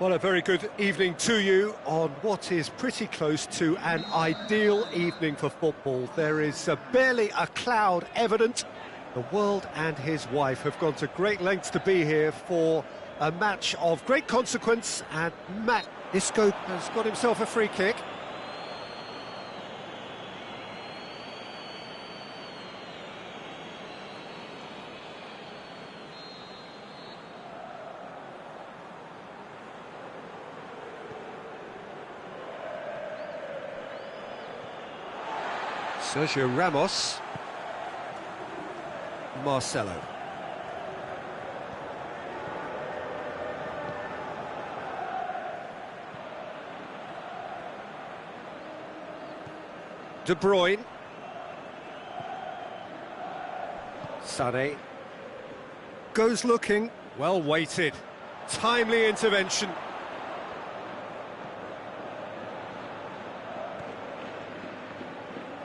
Well, a very good evening to you on what is pretty close to an ideal evening for football. There is barely a cloud evident. The world and his wife have gone to great lengths to be here for a match of great consequence, and Matt Isco has got himself a free kick. Sergio Ramos, Marcelo. De Bruyne. Sané. Goes looking. Well weighted. Timely intervention.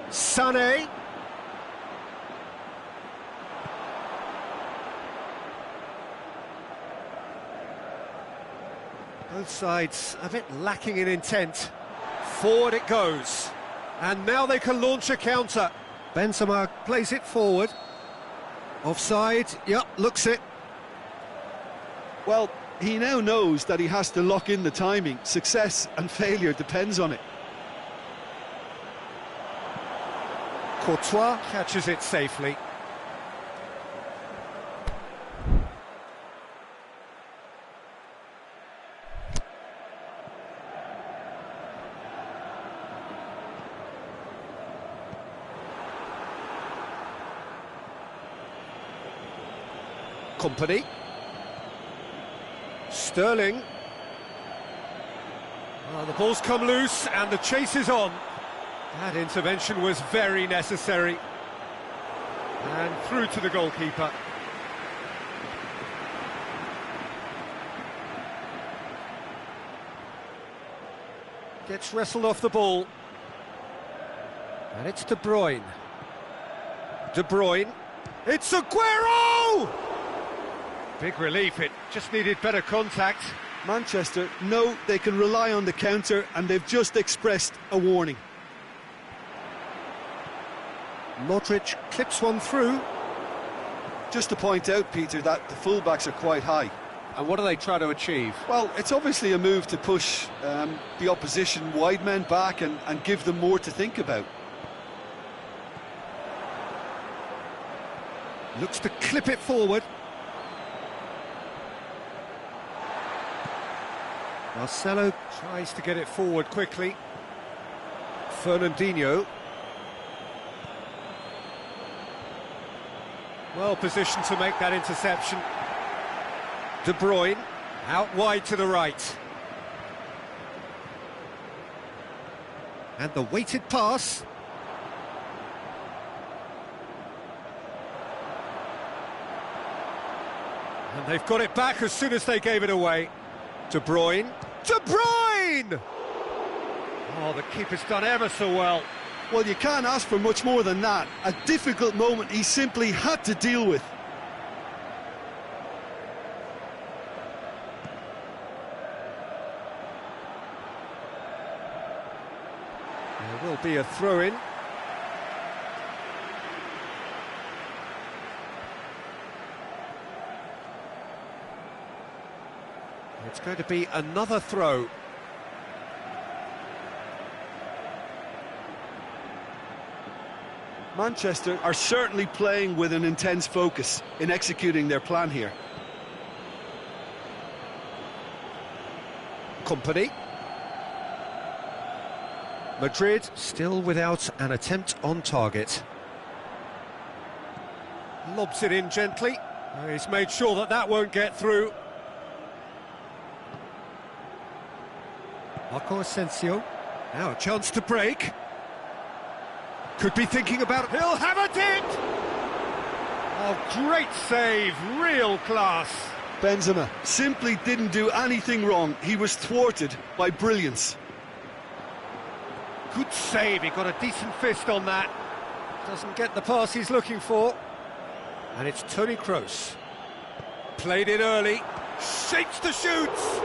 Sané. Both sides a bit lacking in intent. Forward it goes. And now they can launch a counter. Benzema plays it forward. Offside. Yep, looks it. Well, he now knows that he has to lock in the timing. Success and failure depends on it. Courtois catches it safely. Company. Sterling. The ball's come loose and the chase is on. That intervention was very necessary. And through to the goalkeeper. Gets wrestled off the ball. And it's De Bruyne. De Bruyne. It's Aguero! Big relief, it just needed better contact. Manchester know they can rely on the counter, and they've just expressed a warning. Modric clips one through. Just to point out, Peter, that the fullbacks are quite high. And what do they try to achieve? Well, it's obviously a move to push the opposition wide men back and give them more to think about. Looks to clip it forward. Marcelo tries to get it forward quickly. Fernandinho. Well positioned to make that interception. De Bruyne, out wide to the right. And the weighted pass. And they've got it back as soon as they gave it away. De Bruyne. De Bruyne! Oh, the keeper's done ever so well. Well, you can't ask for much more than that. A difficult moment he simply had to deal with. There will be a throw-in. It's going to be another throw. Manchester are certainly playing with an intense focus in executing their plan here. Company. Madrid still without an attempt on target. Lobs it in gently. He's made sure that that won't get through. Marco Asensio. Now a chance to break. Could be thinking about... He'll have it in! Oh, great save, real class. Benzema simply didn't do anything wrong. He was thwarted by brilliance. Good save, he got a decent fist on that. Doesn't get the pass he's looking for. And it's Toni Kroos. Played it early, shapes the shoots.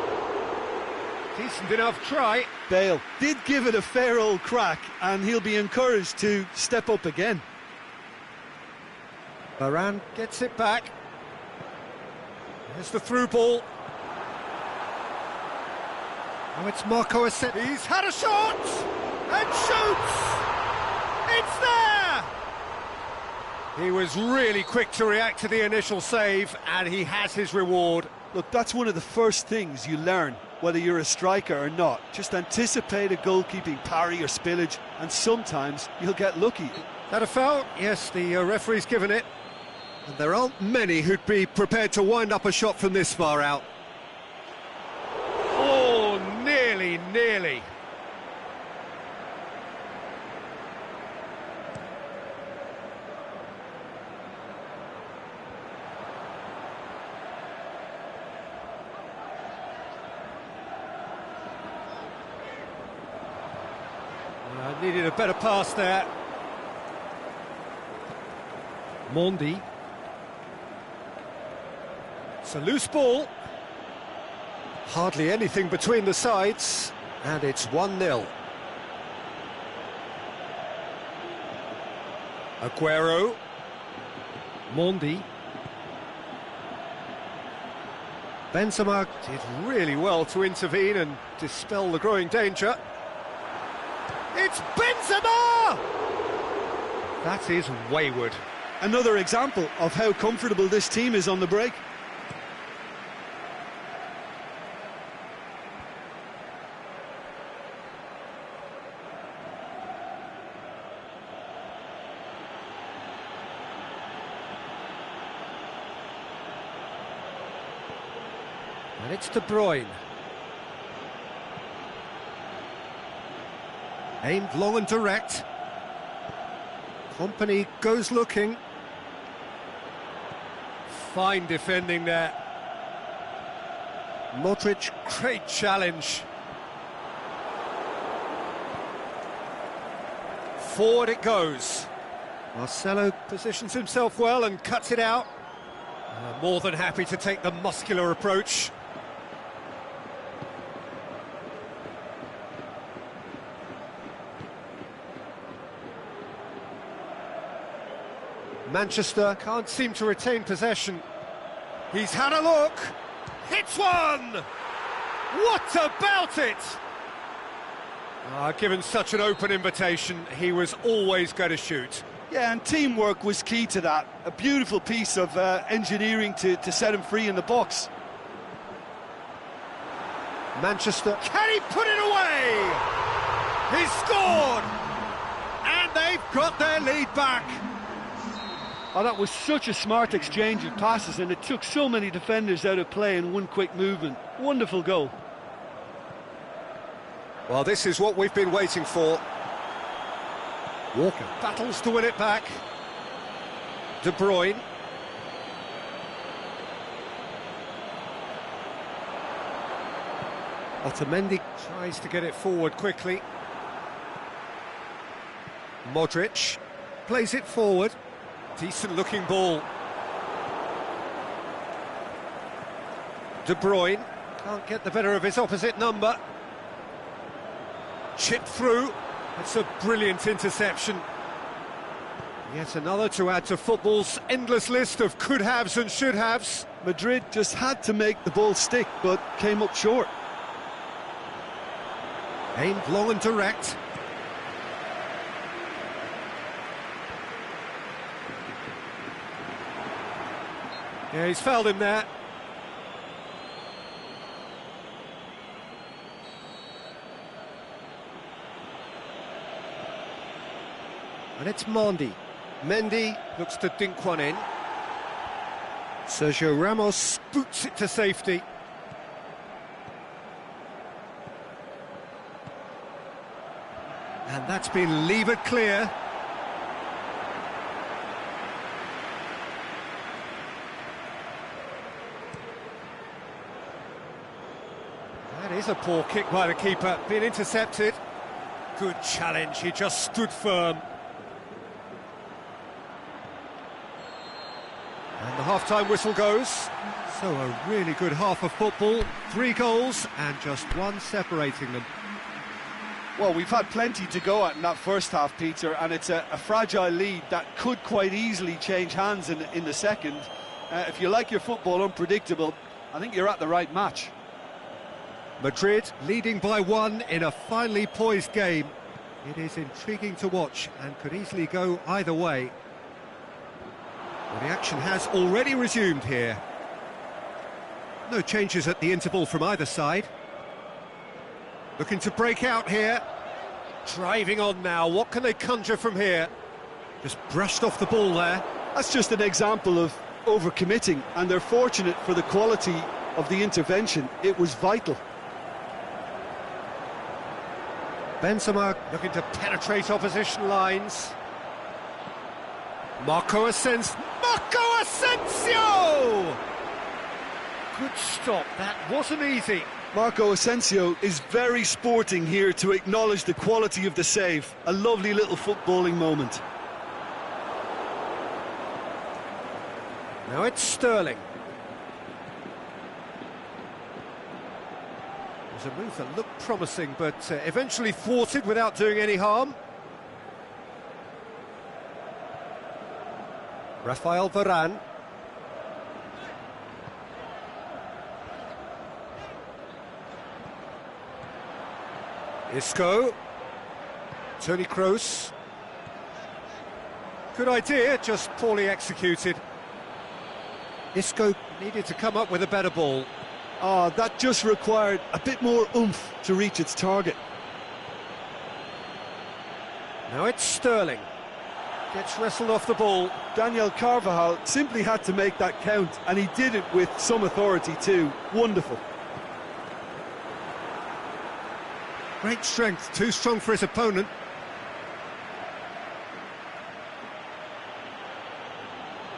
Decent enough try. Bale did give it a fair old crack, and he'll be encouraged to step up again. Varane gets it back. There's the through ball. Oh, it's Marco Asensio. He's had a shot and shoots. It's there. He was really quick to react to the initial save, and he has his reward. Look, that's one of the first things you learn, whether you're a striker or not. Just anticipate a goalkeeping parry or spillage, and sometimes you'll get lucky. That a foul? Yes, the referee's given it. And there aren't many who'd be prepared to wind up a shot from this far out. Oh, nearly. Needed a better pass there. Mondi. It's a loose ball. Hardly anything between the sides, and it's 1-0. Aguero. Mondi. Benzema did really well to intervene and dispel the growing danger. It's Benzema! That is wayward. Another example of how comfortable this team is on the break. And it's De Bruyne. Aimed long and direct. Company goes looking. Fine defending there. Modric, great challenge. Forward it goes. Marcelo positions himself well and cuts it out. More than happy to take the muscular approach. Manchester can't seem to retain possession. He's had a look. Hits one! What about it? Given such an open invitation, he was always going to shoot. Yeah, and teamwork was key to that. A beautiful piece of engineering to set him free in the box. Manchester, can he put it away? He's scored! And they've got their lead back. Oh, that was such a smart exchange of passes, and it took so many defenders out of play in one quick movement. Wonderful goal. Well, this is what we've been waiting for. Walker battles to win it back. De Bruyne. Otamendi tries to get it forward quickly. Modric plays it forward. Decent looking ball. De Bruyne can't get the better of his opposite number. Chipped through. It's a brilliant interception. Yet another to add to football's endless list of could-haves and should-haves. Madrid just had to make the ball stick, but came up short. Aimed long and direct. Yeah, he's fouled him there. And it's Mendy. Mendy looks to dink one in. Sergio Ramos boots it to safety. And that's been levered clear. That is a poor kick by the keeper, being intercepted. Good challenge, he just stood firm. And the half-time whistle goes. So a really good half of football, 3 goals and just 1 separating them. Well, we've had plenty to go at in that first half, Peter, and it's a fragile lead that could quite easily change hands in the second. If you like your football unpredictable, I think you're at the right match. Madrid leading by 1 in a finely poised game. It is intriguing to watch and could easily go either way. Well, the action has already resumed here. No changes at the interval from either side. Looking to break out here. Driving on now, what can they conjure from here? Just brushed off the ball there. That's just an example of overcommitting, and they're fortunate for the quality of the intervention. It was vital. Benzema looking to penetrate opposition lines. Marco Asensio! Good stop, that wasn't easy. Marco Asensio is very sporting here to acknowledge the quality of the save. A lovely little footballing moment. Now it's Sterling. It was a move that looked promising, but eventually thwarted without doing any harm. Rafael Varane. Isco. Toni Kroos. Good idea, just poorly executed. Isco needed to come up with a better ball. That just required a bit more oomph to reach its target. Now it's Sterling. Gets wrestled off the ball. Daniel Carvajal simply had to make that count, and he did it with some authority too. Wonderful. Great strength, too strong for his opponent.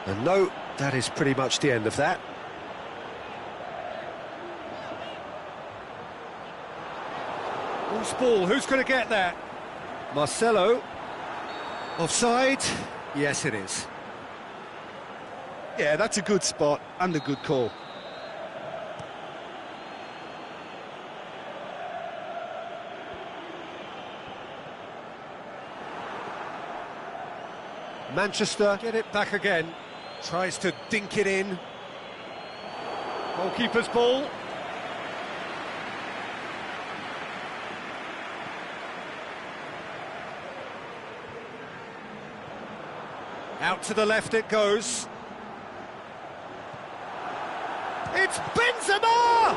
And no, that is pretty much the end of that. Loose ball, who's going to get that? Marcelo. Offside? Yes, it is. Yeah, that's a good spot and a good call. Manchester get it back again. Tries to dink it in. Goalkeeper's ball. Out to the left it goes. It's Benzema!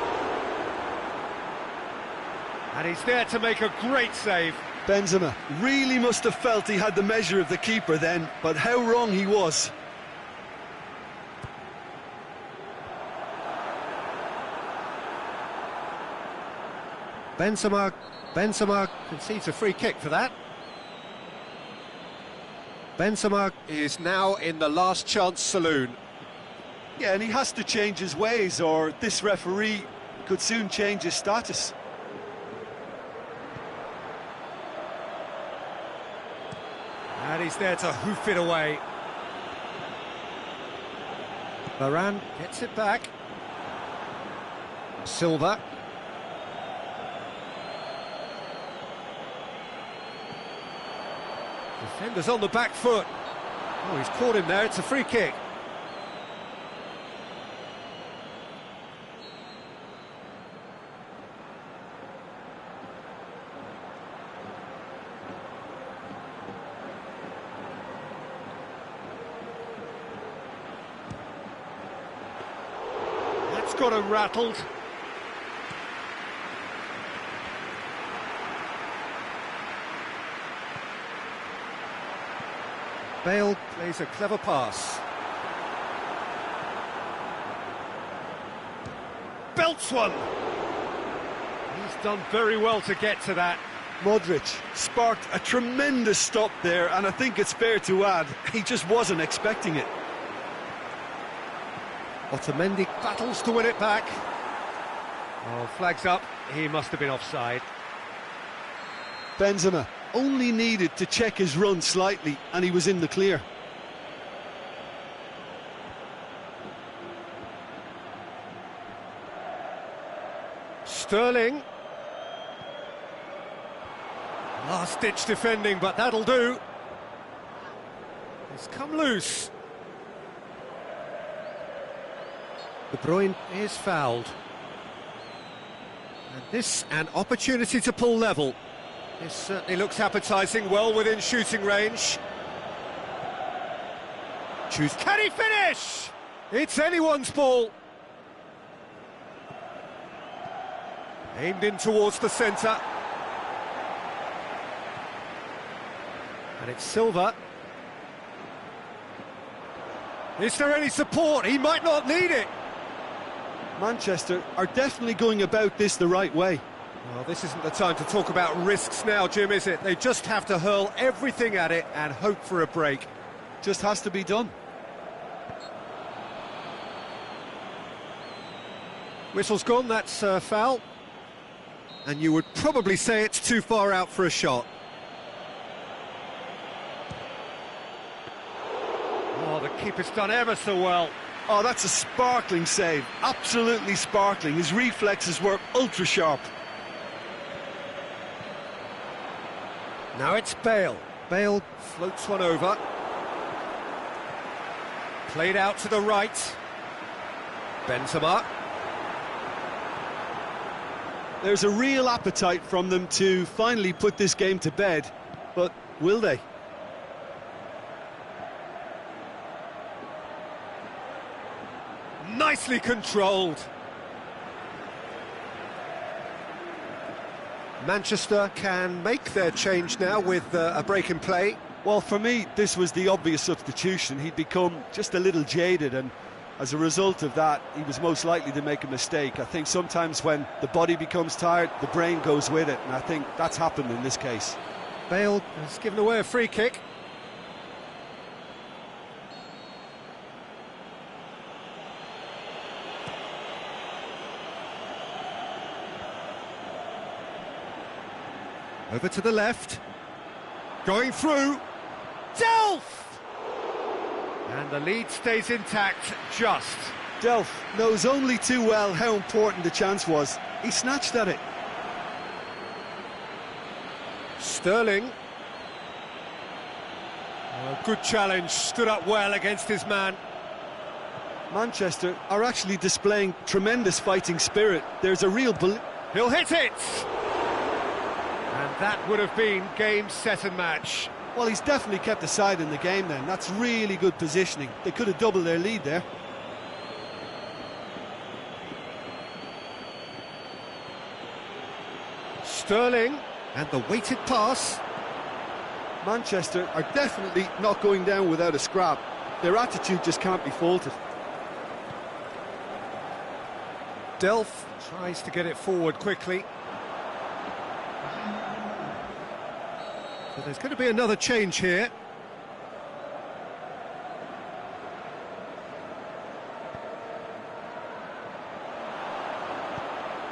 And he's there to make a great save. Benzema really must have felt he had the measure of the keeper then, but how wrong he was. Benzema concedes a free kick for that. Benzema is now in the last chance saloon. Yeah, and he has to change his ways, or this referee could soon change his status. And he's there to hoof it away. Varane gets it back. Silva. Defenders on the back foot. Oh, he's caught him there, it's a free kick. That's got him rattled. Bale plays a clever pass. Belts one! He's done very well to get to that. Modric sparked a tremendous stop there, and I think it's fair to add, he just wasn't expecting it. Otamendi battles to win it back. Oh, flags up, he must have been offside. Benzema only needed to check his run slightly and he was in the clear. Sterling. Last-ditch defending, but that'll do. It's come loose. De Bruyne is fouled. And this, an opportunity to pull level. This certainly looks appetising, well within shooting range. Can he finish? It's anyone's ball. Aimed in towards the centre. And it's Silva. Is there any support? He might not need it. Manchester are definitely going about this the right way. Well, this isn't the time to talk about risks now, Jim, is it? They just have to hurl everything at it and hope for a break. Just has to be done. Whistle's gone, that's foul. And you would probably say it's too far out for a shot. Oh, the keeper's done ever so well. Oh, that's a sparkling save. Absolutely sparkling. His reflexes were ultra sharp. Now it's Bale. Bale floats one over. Played out to the right. Benzema. There's a real appetite from them to finally put this game to bed, but will they? Nicely controlled. Manchester can make their change now with a break in play. Well, for me, this was the obvious substitution. He'd become just a little jaded, and as a result of that, he was most likely to make a mistake. I think sometimes when the body becomes tired, the brain goes with it, and I think that's happened in this case. Bale has given away a free kick. Over to the left. Going through. Delph! And the lead stays intact, just. Delph knows only too well how important the chance was. He snatched at it. Sterling. A good challenge, stood up well against his man. Manchester are actually displaying tremendous fighting spirit. There's a real He'll hit it! And that would have been game, set and match. Well, he's definitely kept the side in the game then. That's really good positioning. They could have doubled their lead there. Sterling, and the weighted pass. Manchester are definitely not going down without a scrap. Their attitude just can't be faulted. Delph tries to get it forward quickly. So there's going to be another change here.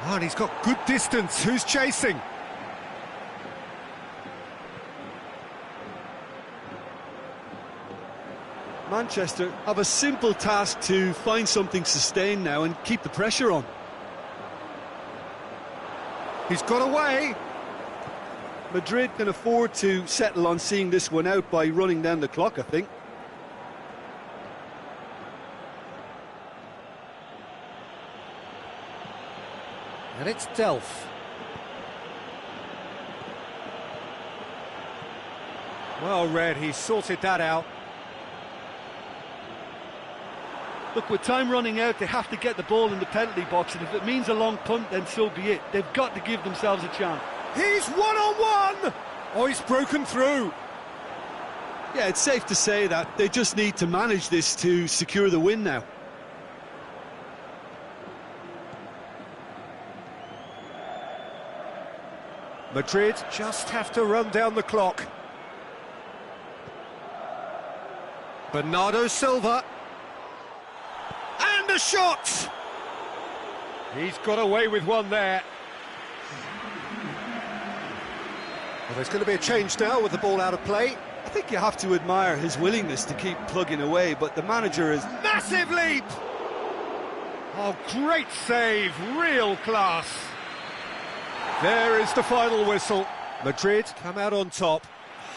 Oh, and he's got good distance. Who's chasing? Manchester have a simple task to find something sustained now and keep the pressure on. He's got away. Madrid can afford to settle on seeing this one out by running down the clock, I think. And it's Delph. Well read, he sorted that out. Look, with time running out, they have to get the ball in the penalty box, and if it means a long punt, then so be it. They've got to give themselves a chance. He's one-on-one! Oh, he's broken through. Yeah, it's safe to say that they just need to manage this to secure the win now. Madrid just have to run down the clock. Bernardo Silva. And a shot! He's got away with one there. Well, there's going to be a change now with the ball out of play. I think you have to admire his willingness to keep plugging away, but the manager is... Massive leap! Oh, great save, real class. There is the final whistle. Madrid come out on top.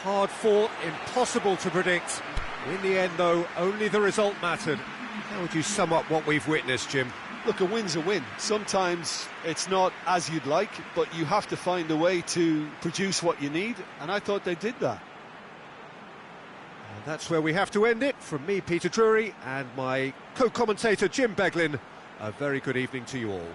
Hard fought, impossible to predict. In the end, though, only the result mattered. How would you sum up what we've witnessed, Jim? Look, a win's a win. Sometimes it's not as you'd like, but you have to find a way to produce what you need, and I thought they did that. And that's where we have to end it. From me, Peter Drury, and my co-commentator, Jim Beglin, a very good evening to you all.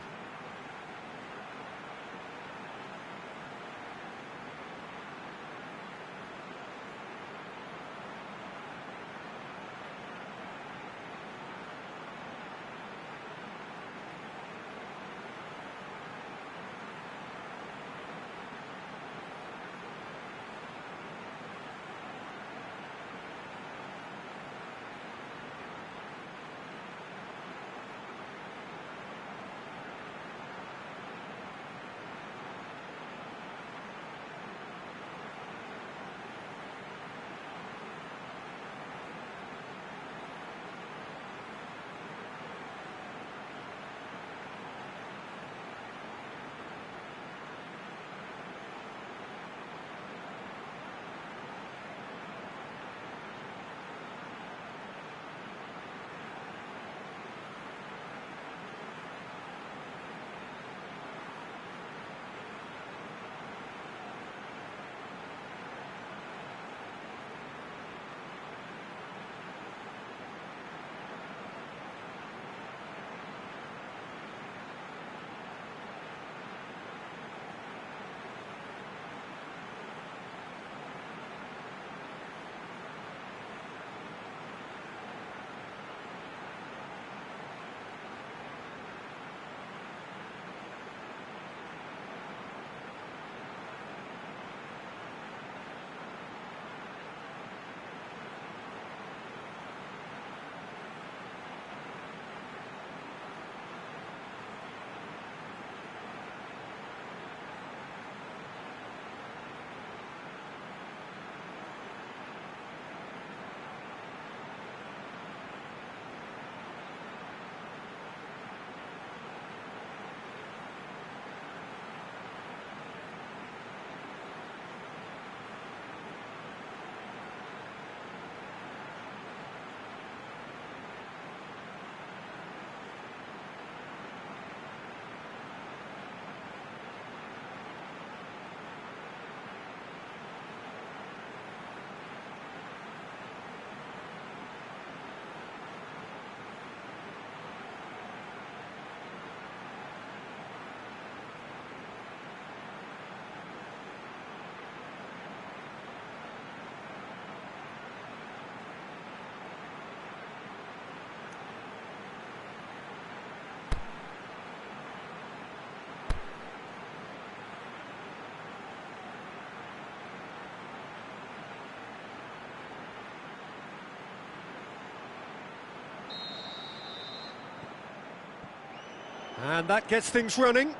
And that gets things running.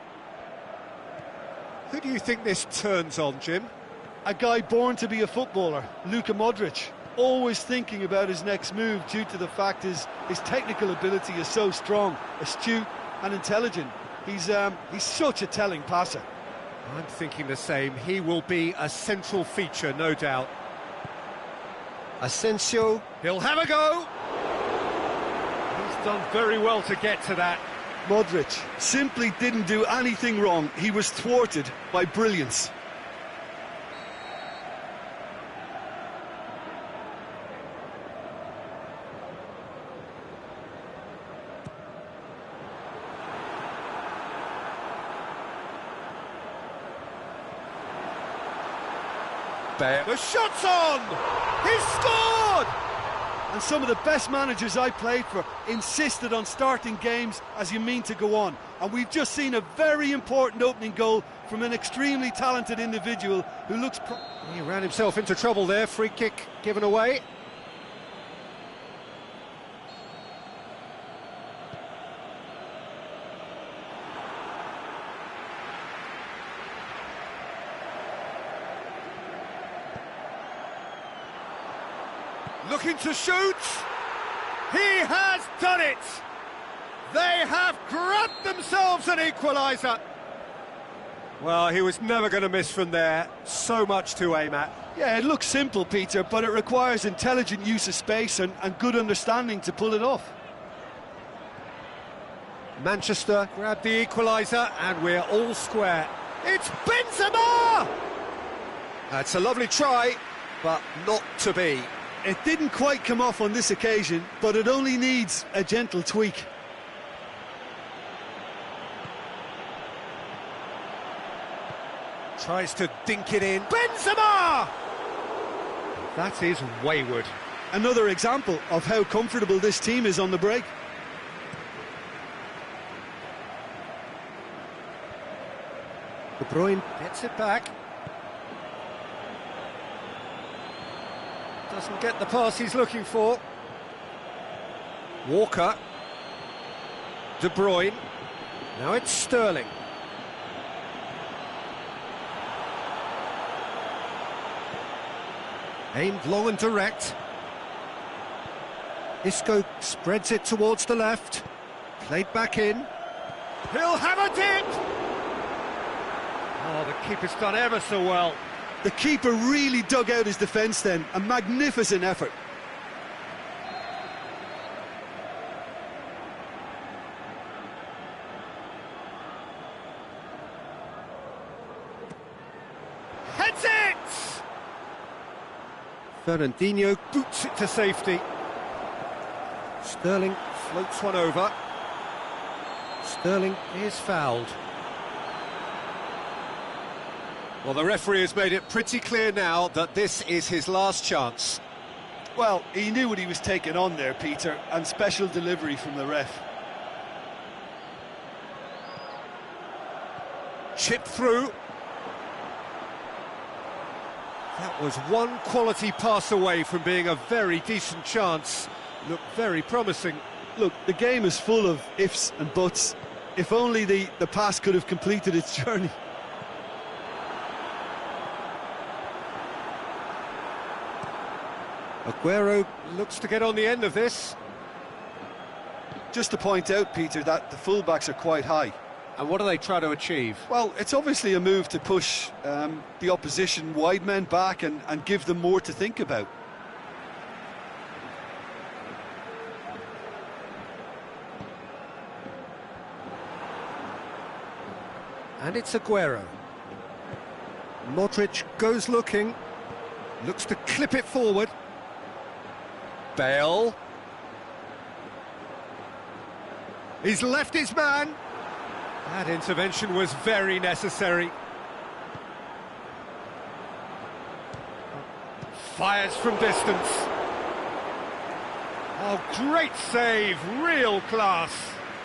Who do you think this turns on, Jim? A guy born to be a footballer, Luka Modric. Always thinking about his next move due to the fact his technical ability is so strong, astute and intelligent. He's such a telling passer. I'm thinking the same. He will be a central feature, no doubt. Asensio, he'll have a go. He's done very well to get to that. Modric simply didn't do anything wrong. He was thwarted by brilliance. The shot's on! He's scored! And some of the best managers I played for insisted on starting games as you mean to go on. And we've just seen a very important opening goal from an extremely talented individual who looks... He ran himself into trouble there. Free kick given away. Looking to shoot. He has done it. They have grabbed themselves an equaliser. Well, he was never going to miss from there. So much to aim at. Yeah, it looks simple, Peter, but it requires intelligent use of space and good understanding to pull it off. Manchester grab the equaliser, and we're all square. It's Benzema! That's a lovely try, but not to be. It didn't quite come off on this occasion, but it only needs a gentle tweak. Tries to dink it in. Benzema! That is wayward. Another example of how comfortable this team is on the break. De Bruyne gets it back. Doesn't get the pass he's looking for. Walker. De Bruyne. Now it's Sterling. Aimed long and direct. Isco spreads it towards the left. Played back in. He'll have a dip! Oh, the keeper's done ever so well. The keeper really dug out his defence then. A magnificent effort. Heads it! Fernandinho boots it to safety. Sterling floats one over. Sterling is fouled. Well, the referee has made it pretty clear now that this is his last chance. Well, he knew what he was taking on there, Peter, and special delivery from the ref. Chip through. That was one quality pass away from being a very decent chance. Looked very promising. Look, the game is full of ifs and buts. If only the pass could have completed its journey. Aguero looks to get on the end of this. Just to point out, Peter, that the fullbacks are quite high. And what do they try to achieve? Well, it's obviously a move to push the opposition wide men back and give them more to think about. And it's Aguero. Modric goes looking. Looks to clip it forward. Bale. He's left his man. That intervention was very necessary. Fires from distance. Oh, great save, real class.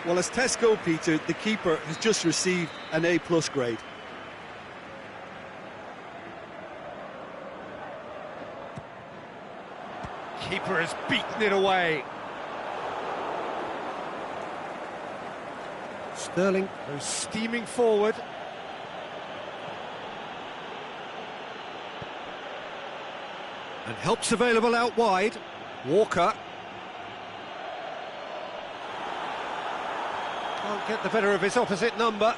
Well, as tests go, Peter, the keeper has just received an A+ grade. Keeper has beaten it away. Sterling goes steaming forward. And help's available out wide. Walker. Can't get the better of his opposite number.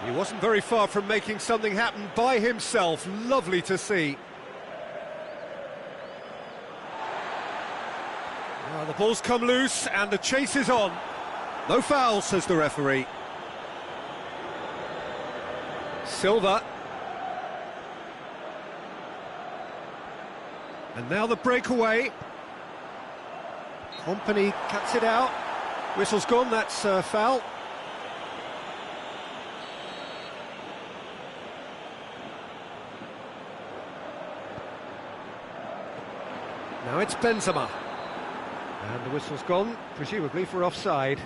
He wasn't very far from making something happen by himself. Lovely to see. Well, the ball's come loose and the chase is on. No foul, says the referee. Silva. And now the breakaway. Company cuts it out. Whistle's gone, that's foul. Now it's Benzema. And the whistle's gone, presumably for offside.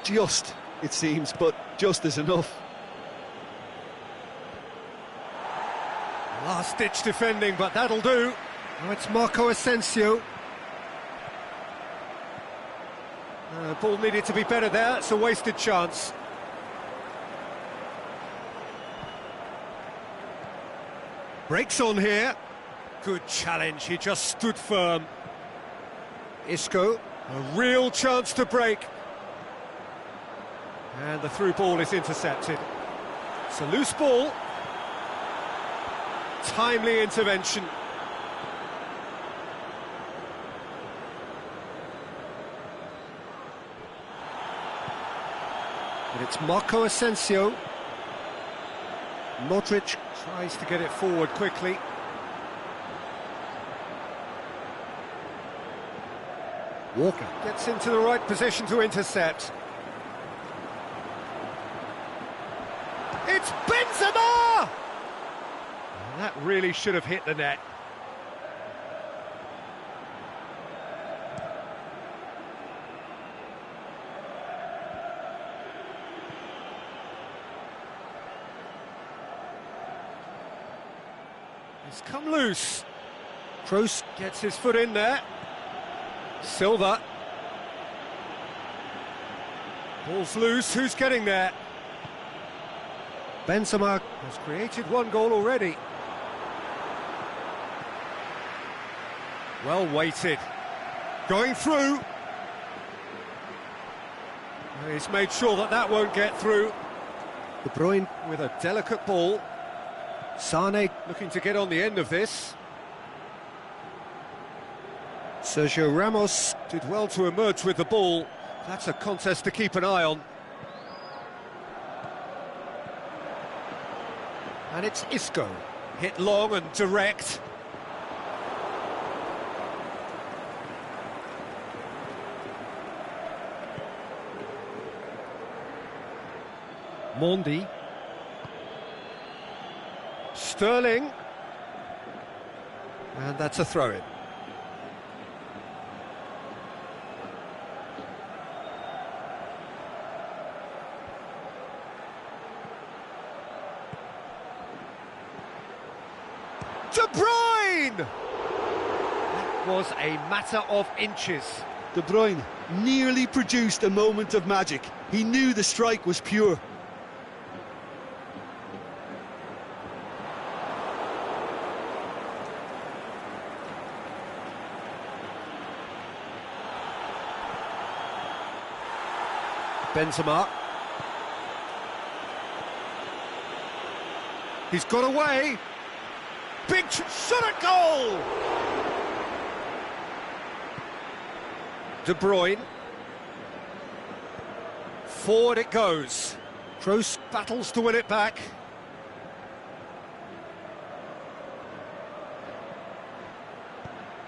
Just, it seems, but just is enough. Last-ditch defending, but that'll do. Now it's Marco Asensio. Ball needed to be better there, it's a wasted chance. Breaks on here. Good challenge, he just stood firm. Isco, a real chance to break. And the through ball is intercepted. It's a loose ball. Timely intervention. And it's Marco Asensio. Modric tries to get it forward quickly. Walker gets into the right position to intercept. It's Benzema! And that really should have hit the net. It's come loose. Kroos gets his foot in there. Silva. Ball's loose, who's getting there? Benzema has created one goal already. Well weighted. Going through. He's made sure that that won't get through. De Bruyne with a delicate ball. Sane looking to get on the end of this. Sergio Ramos did well to emerge with the ball. That's a contest to keep an eye on. And it's Isco. Hit long and direct. Mondi. Sterling. And that's a throw-in. De Bruyne! That was a matter of inches. De Bruyne nearly produced a moment of magic. He knew the strike was pure. Benzema. He's got away. Big shot at goal! De Bruyne. Forward it goes. Kroos battles to win it back.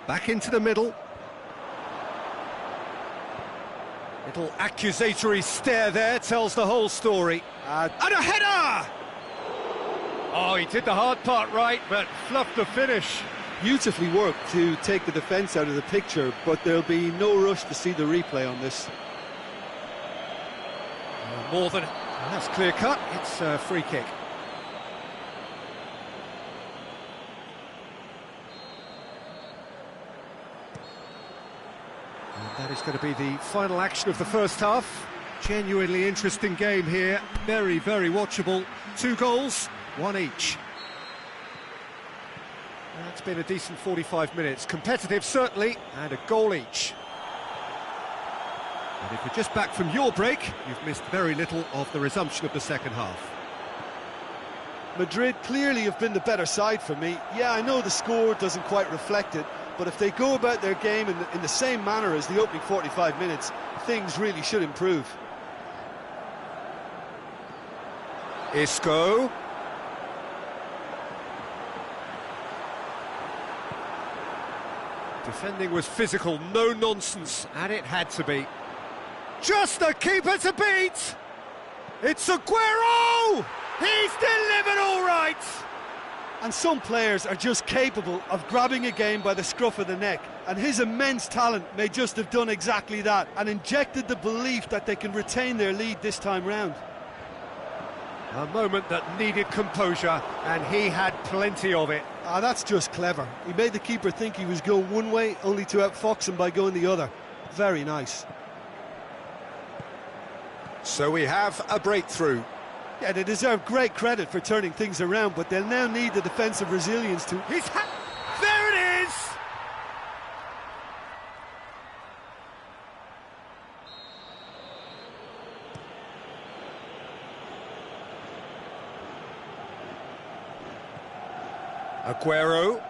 Back into the middle. Little accusatory stare there tells the whole story. And a header! Oh, he did the hard part right, but fluffed the finish. Beautifully worked to take the defence out of the picture, but there'll be no rush to see the replay on this. More than... That's clear cut, it's a free kick. And that is going to be the final action of the first half. Genuinely interesting game here, very, very watchable. 2 goals. 1 each. That's been a decent 45 minutes. Competitive, certainly, and a goal each. And if you're just back from your break, you've missed very little of the resumption of the second half. Madrid clearly have been the better side for me. Yeah, I know the score doesn't quite reflect it, but if they go about their game in the same manner as the opening 45 minutes, things really should improve. Isco. Defending was physical, no nonsense, and it had to be. Just the keeper to beat! It's Aguero! He's delivered all right! And some players are just capable of grabbing a game by the scruff of the neck, and his immense talent may just have done exactly that, and injected the belief that they can retain their lead this time round. A moment that needed composure, and he had plenty of it. Ah, that's just clever. He made the keeper think he was going one way, only to outfox him by going the other. Very nice. So we have a breakthrough. Yeah, they deserve great credit for turning things around, but they'll now need the defensive resilience to... There it is! Aguero.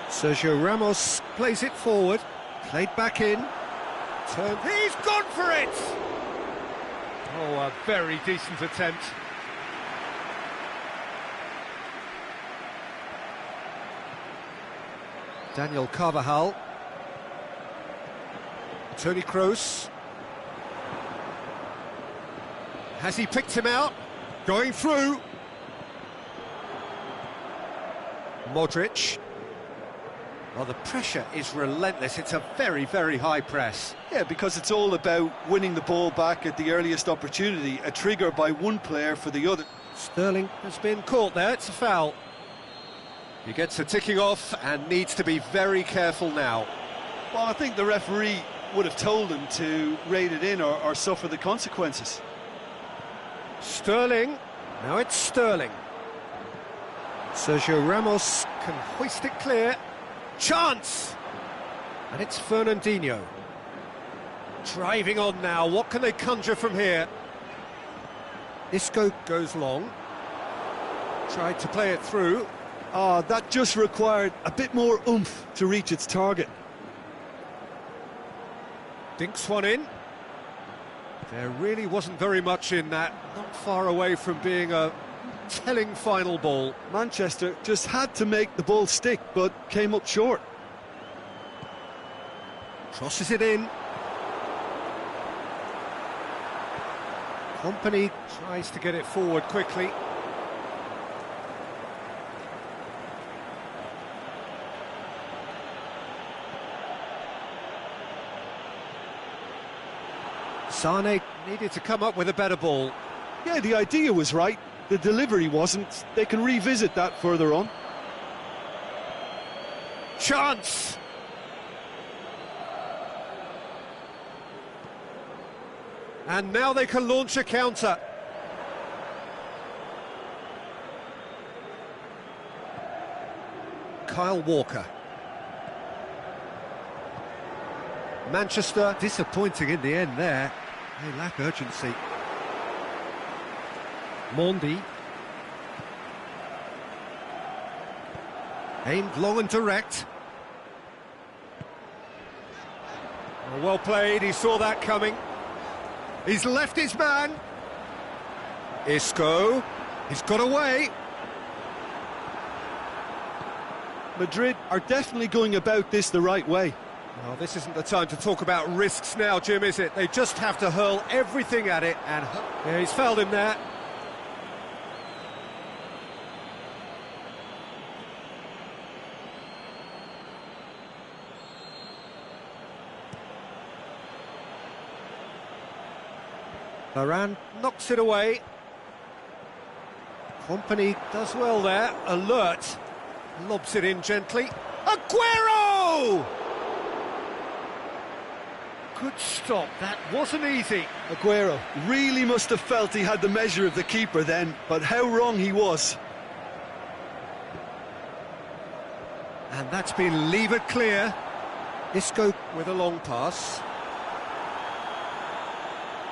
Sergio Ramos plays it forward, played back in, turned, he's gone for it! Oh, a very decent attempt. Daniel Carvajal. Toni Kroos. Has he picked him out? Going through. Modric. Well, the pressure is relentless. It's a very, very high press. Yeah, because it's all about winning the ball back at the earliest opportunity, a trigger by one player for the other. Sterling has been caught there, it's a foul. He gets a ticking off and needs to be very careful now. Well, I think the referee would have told him to rate it in or suffer the consequences. Sterling, now it's Sterling. Sergio Ramos can hoist it clear. Chance! And it's Fernandinho. Driving on now, what can they conjure from here? Isco goes long. Tried to play it through. That just required a bit more oomph to reach its target. Dinks one in. There really wasn't very much in that. Not far away from being a telling final ball. Manchester just had to make the ball stick, but came up short. Crosses it in. Company tries to get it forward quickly. Sane needed to come up with a better ball. Yeah, the idea was right. The delivery wasn't. They can revisit that further on. Chance! And now they can launch a counter. Kyle Walker. Manchester disappointing in the end there. They lack urgency. Mondi. Aimed long and direct. Oh, well played, he saw that coming. He's left his man. Isco. He's got away. Madrid are definitely going about this the right way. Well, this isn't the time to talk about risks now, Jim, is it? They just have to hurl everything at it, and yeah, he's fouled him there. Varane knocks it away. Company does well there, alert. Lobs it in gently. Aguero! Good stop, that wasn't easy. Aguero really must have felt he had the measure of the keeper then, but how wrong he was. And that's been levered clear. Isco with a long pass.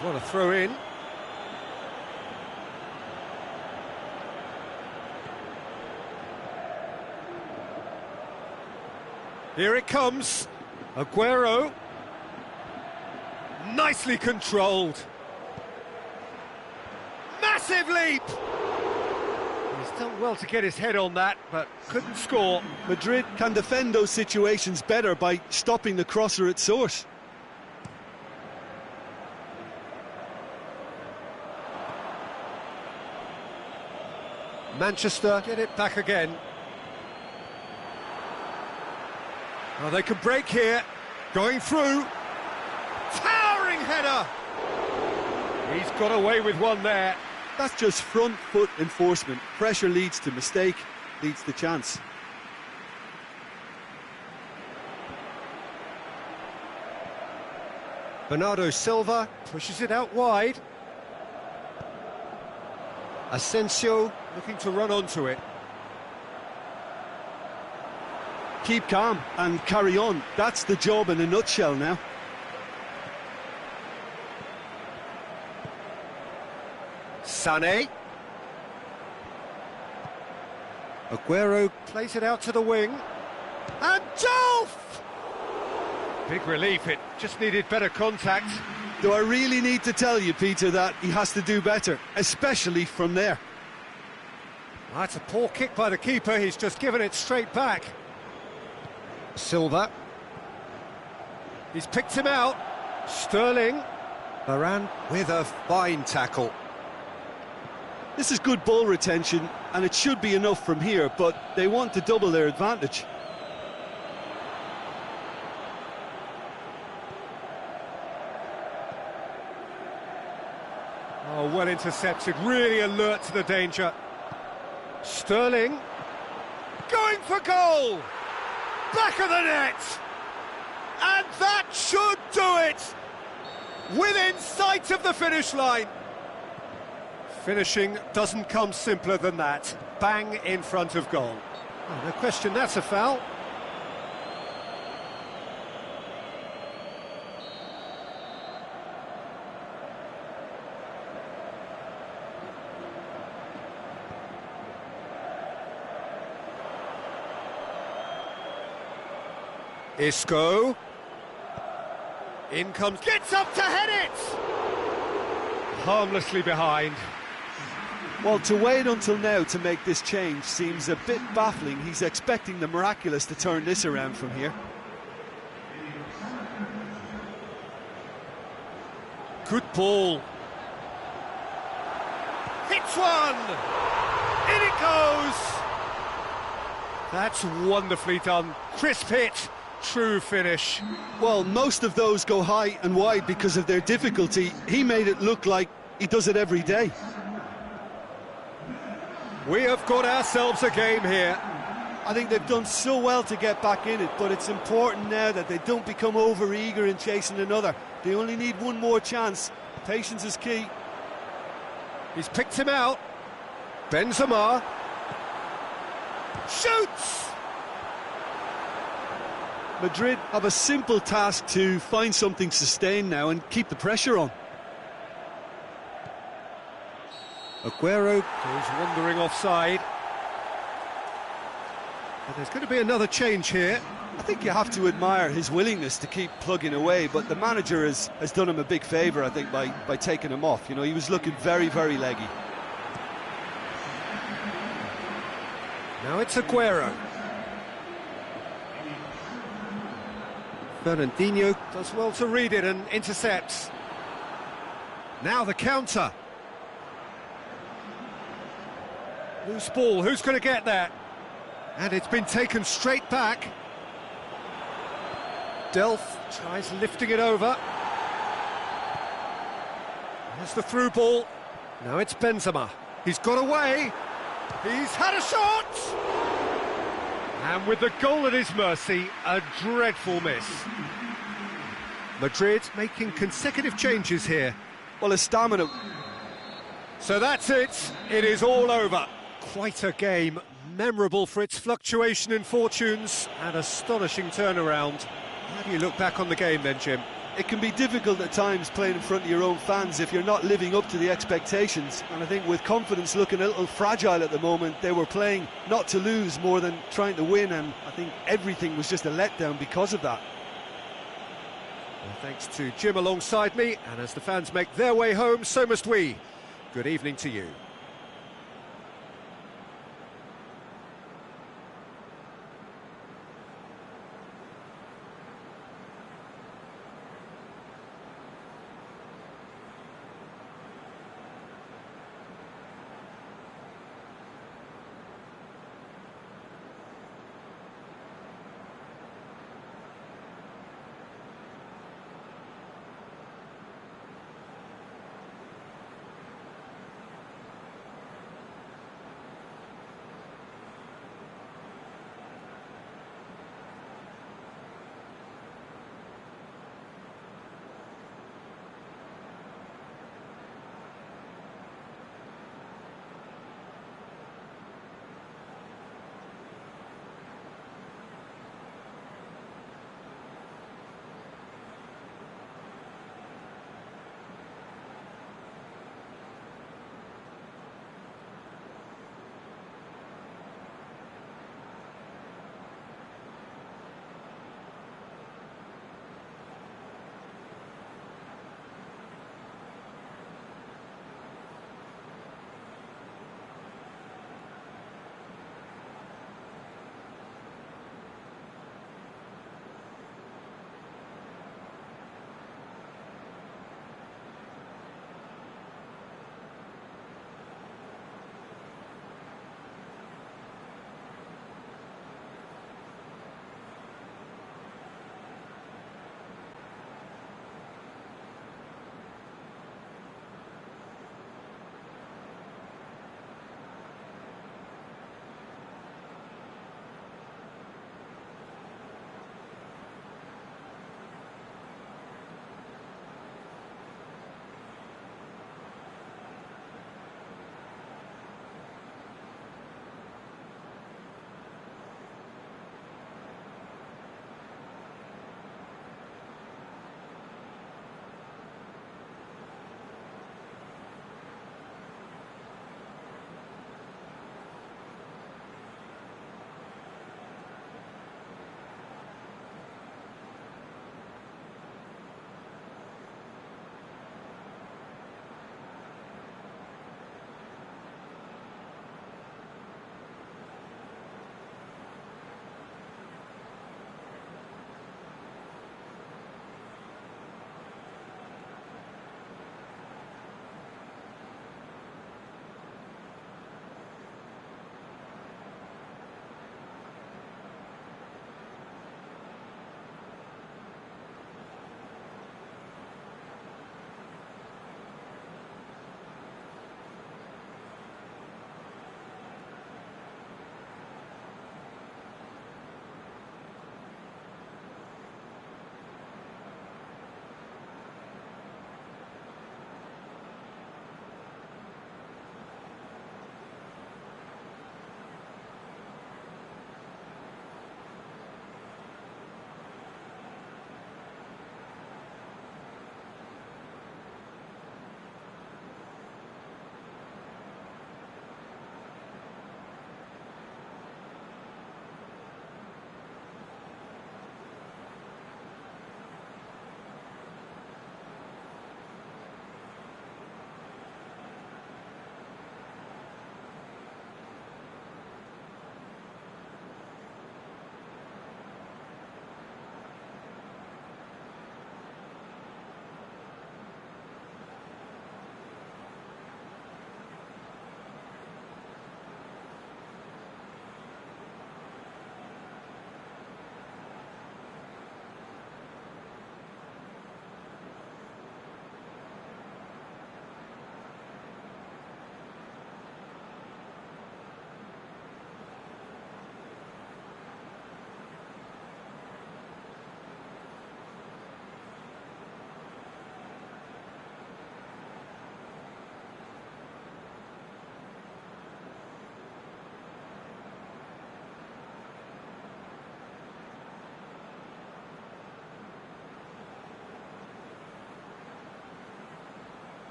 What a throw in. Here it comes. Aguero. Nicely controlled. Massive leap! He's done well to get his head on that, but couldn't score. Madrid can defend those situations better by stopping the crosser at source. Manchester get it back again. Well, they can break here. Going through. Towering header! He's got away with one there. That's just front foot enforcement. Pressure leads to mistake, leads to chance. Bernardo Silva pushes it out wide. Asensio looking to run onto it. Keep calm and carry on. That's the job in a nutshell now. Sané. Aguero plays it out to the wing. And Dolph! Big relief, it just needed better contact. Do I really need to tell you, Peter, that he has to do better, especially from there? That's a poor kick by the keeper, he's just given it straight back. Silva. He's picked him out. Sterling. Varane with a fine tackle. This is good ball retention, and it should be enough from here, but they want to double their advantage. Oh, well intercepted, really alert to the danger. Sterling. Going for goal! Back of the net! And that should do it! Within sight of the finish line. Finishing doesn't come simpler than that. Bang in front of goal. Oh, no question, that's a foul. Isco. In comes, gets up to head it! Harmlessly behind. Well, to wait until now to make this change seems a bit baffling. He's expecting the miraculous to turn this around from here. Good ball. Hits one! In it goes! That's wonderfully done. Crisp hit. True finish. Well, most of those go high and wide because of their difficulty. He made it look like he does it every day. We have got ourselves a game here. I think they've done so well to get back in it, but it's important now that they don't become over-eager in chasing another. They only need one more chance. Patience is key. He's picked him out. Benzema. Shoots! Madrid have a simple task to find something sustained now and keep the pressure on. Aguero goes wandering offside. And there's going to be another change here. I think you have to admire his willingness to keep plugging away, but the manager has done him a big favour, I think, by taking him off. You know, he was looking very, very leggy. Now it's Aguero. Fernandinho does well to read it and intercepts. Now the counter. Loose ball, who's going to get that? And it's been taken straight back. Delph tries lifting it over. There's the through ball. Now it's Benzema. He's got away. He's had a shot! And with the goal at his mercy, a dreadful miss. Madrid making consecutive changes here. Well, his stamina. So that's it. It is all over. Quite a game, memorable for its fluctuation in fortunes and astonishing turnaround. How do you look back on the game then, Jim? It can be difficult at times playing in front of your own fans if you're not living up to the expectations. And I think with confidence looking a little fragile at the moment, they were playing not to lose more than trying to win, and I think everything was just a letdown because of that. Well, thanks to Jim alongside me, and as the fans make their way home, so must we. Good evening to you.